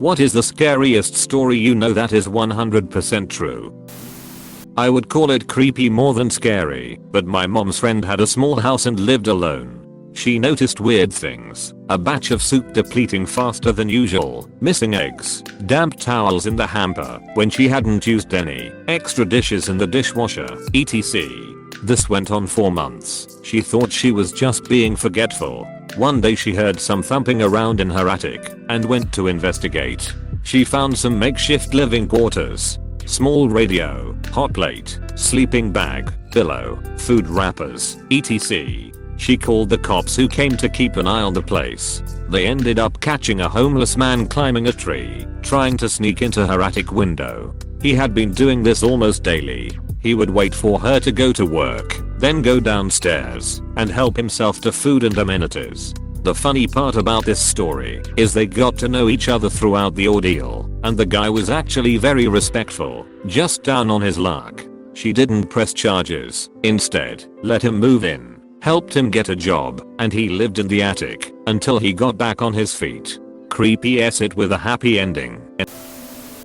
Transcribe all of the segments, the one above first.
What is the scariest story you know that is 100% true? I would call it creepy more than scary, but my mom's friend had a small house and lived alone. She noticed weird things, a batch of soup depleting faster than usual, missing eggs, damp towels in the hamper when she hadn't used any, extra dishes in the dishwasher, etc. This went on for months. She thought she was just being forgetful. One day she heard some thumping around in her attic and went to investigate. She found some makeshift living quarters, small radio, hot plate, sleeping bag, pillow, food wrappers, etc. She called the cops who came to keep an eye on the place. They ended up catching a homeless man climbing a tree, trying to sneak into her attic window. He had been doing this almost daily. He would wait for her to go to work, then go downstairs and help himself to food and amenities. The funny part about this story is they got to know each other throughout the ordeal, and the guy was actually very respectful, just down on his luck. She didn't press charges, instead, let him move in, helped him get a job, and he lived in the attic until he got back on his feet. Creepy as it with a happy ending.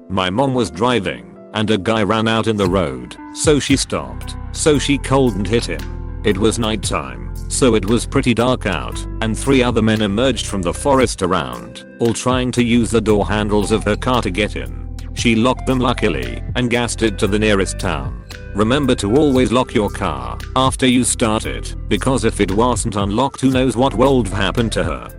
My mom was driving and a guy ran out in the road, so she stopped. So she called and hit him. It was nighttime, so it was pretty dark out, and 3 other men emerged from the forest around, all trying to use the door handles of her car to get in. She locked them luckily and gassed it to the nearest town. Remember to always lock your car after you start it, because if it wasn't unlocked, who knows what would have happened to her.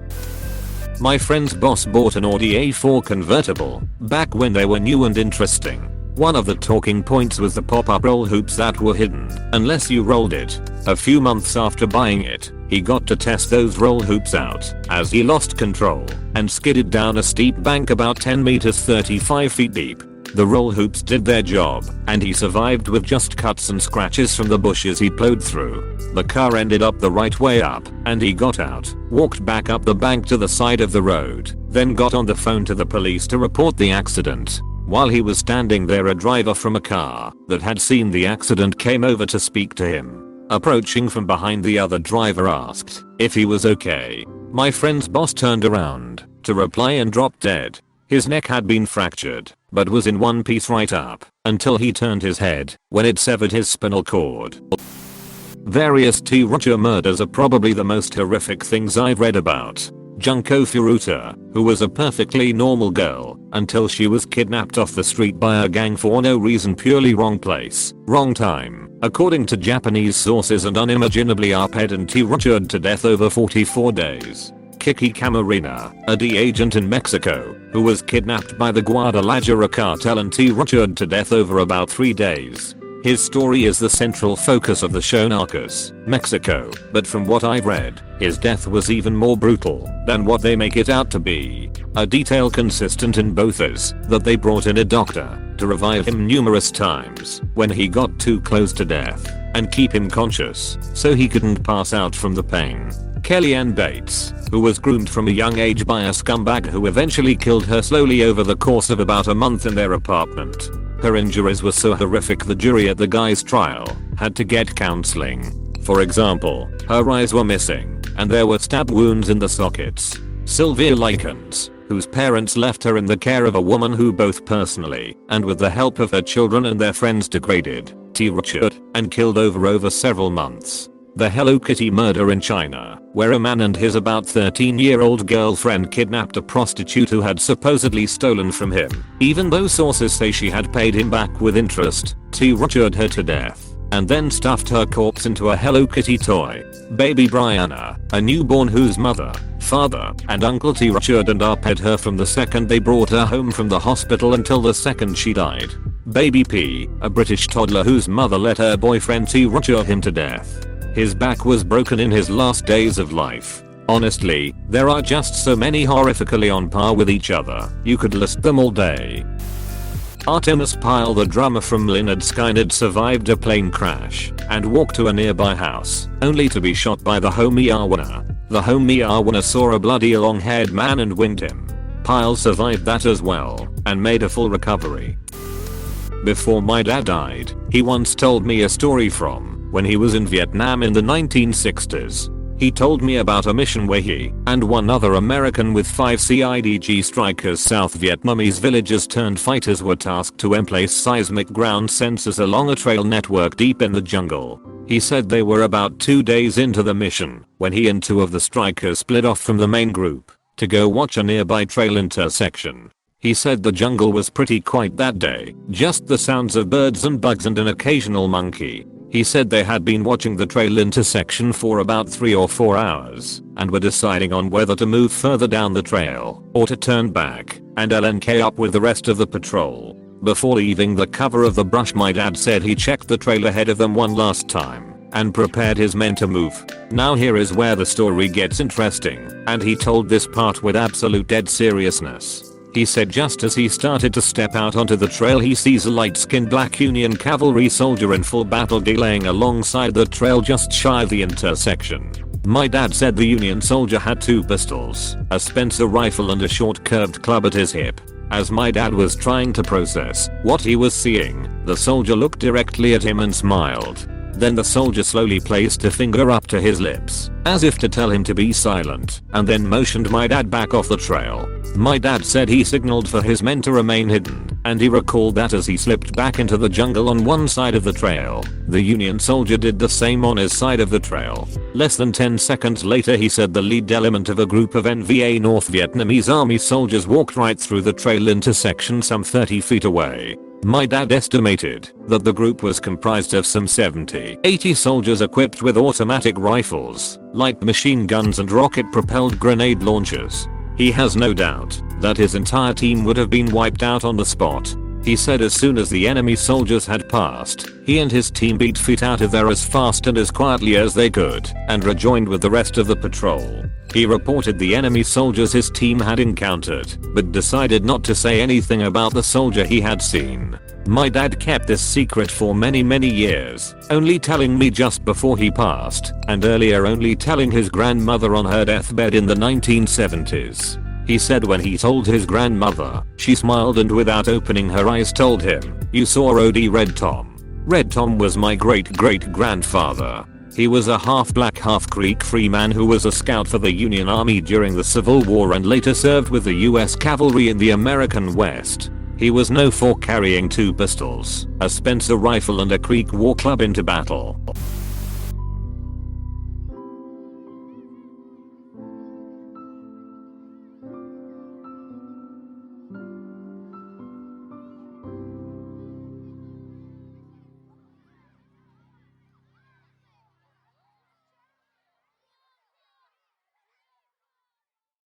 My friend's boss bought an Audi A4 convertible back when they were new and interesting. One of the talking points was the pop-up roll hoops that were hidden unless you rolled it. A few months after buying it, he got to test those roll hoops out as he lost control and skidded down a steep bank about 10 meters 35 feet deep. The roll hoops did their job, and he survived with just cuts and scratches from the bushes he plowed through. The car ended up the right way up, and he got out, walked back up the bank to the side of the road, then got on the phone to the police to report the accident. While he was standing there, a driver from a car that had seen the accident came over to speak to him. Approaching from behind, the other driver asked if he was okay. My friend's boss turned around to reply and dropped dead. His neck had been fractured, but was in one piece right up until he turned his head when it severed his spinal cord. Various T. Roger murders are probably the most horrific things I've read about. Junko Furuta, who was a perfectly normal girl until she was kidnapped off the street by a gang for no reason, purely wrong place, wrong time. According to Japanese sources, and unimaginably Arped and T. Rogered to death over 44 days. Kiki Camarena, a D agent in Mexico, who was kidnapped by the Guadalajara cartel and T. Rogered to death over about 3 days. His story is the central focus of the show Narcos, Mexico, but from what I've read, his death was even more brutal than what they make it out to be. A detail consistent in both is that they brought in a doctor to revive him numerous times when he got too close to death and keep him conscious so he couldn't pass out from the pain. Kellyanne Bates, who was groomed from a young age by a scumbag who eventually killed her slowly over the course of about a month in their apartment. Her injuries were so horrific the jury at the guy's trial had to get counseling. For example, her eyes were missing and there were stab wounds in the sockets. Sylvia Likens, whose parents left her in the care of a woman who both personally and with the help of her children and their friends degraded, tortured, and killed over several months. The Hello Kitty murder in China, where a man and his about 13-year-old girlfriend kidnapped a prostitute who had supposedly stolen from him. Even though sources say she had paid him back with interest, tortured her to death and then stuffed her corpse into a Hello Kitty toy. Baby Brianna, a newborn whose mother, father, and uncle tortured and arped her from the second they brought her home from the hospital until the second she died. Baby P, a British toddler whose mother let her boyfriend torture him to death. His back was broken in his last days of life. Honestly, there are just so many horrifically on par with each other, you could list them all day. Artemis Pyle, the drummer from Lynyrd Skynyrd, survived a plane crash and walked to a nearby house, only to be shot by the homie Arwana. The homie Arwana saw a bloody long-haired man and winged him. Pyle survived that as well and made a full recovery. Before my dad died, he once told me a story from when he was in Vietnam in the 1960s. He told me about a mission where he and one other American with 5 CIDG strikers South Vietnamese villagers turned fighters were tasked to emplace seismic ground sensors along a trail network deep in the jungle. He said they were about 2 days into the mission when he and 2 of the strikers split off from the main group to go watch a nearby trail intersection. He said the jungle was pretty quiet that day, just the sounds of birds and bugs and an occasional monkey. He said they had been watching the trail intersection for about 3 or 4 hours and were deciding on whether to move further down the trail or to turn back and LNK up with the rest of the patrol. Before leaving the cover of the brush, my dad said he checked the trail ahead of them one last time and prepared his men to move. Now here is where the story gets interesting, and he told this part with absolute dead seriousness. He said just as he started to step out onto the trail, he sees a light-skinned black Union cavalry soldier in full battle laying alongside the trail just shy of the intersection. My dad said the Union soldier had 2 pistols, a Spencer rifle and a short curved club at his hip. As my dad was trying to process what he was seeing, the soldier looked directly at him and smiled. Then the soldier slowly placed a finger up to his lips, as if to tell him to be silent, and then motioned my dad back off the trail. My dad said he signaled for his men to remain hidden, and he recalled that as he slipped back into the jungle on one side of the trail, the Union soldier did the same on his side of the trail. Less than 10 seconds later, he said the lead element of a group of NVA North Vietnamese Army soldiers walked right through the trail intersection some 30 feet away. My dad estimated that the group was comprised of some 70-80 soldiers equipped with automatic rifles, light machine guns and rocket-propelled grenade launchers. He has no doubt that his entire team would have been wiped out on the spot. He said as soon as the enemy soldiers had passed, he and his team beat feet out of there as fast and as quietly as they could and rejoined with the rest of the patrol. He reported the enemy soldiers his team had encountered, but decided not to say anything about the soldier he had seen. My dad kept this secret for many years, only telling me just before he passed, and earlier only telling his grandmother on her deathbed in the 1970s. He said when he told his grandmother, she smiled and without opening her eyes told him, "You saw OD Red Tom." Red Tom was my great-great-grandfather. He was a half-black half-Creek free man who was a scout for the Union Army during the Civil War and later served with the US Cavalry in the American West. He was known for carrying 2 pistols, a Spencer rifle and a Creek war club into battle.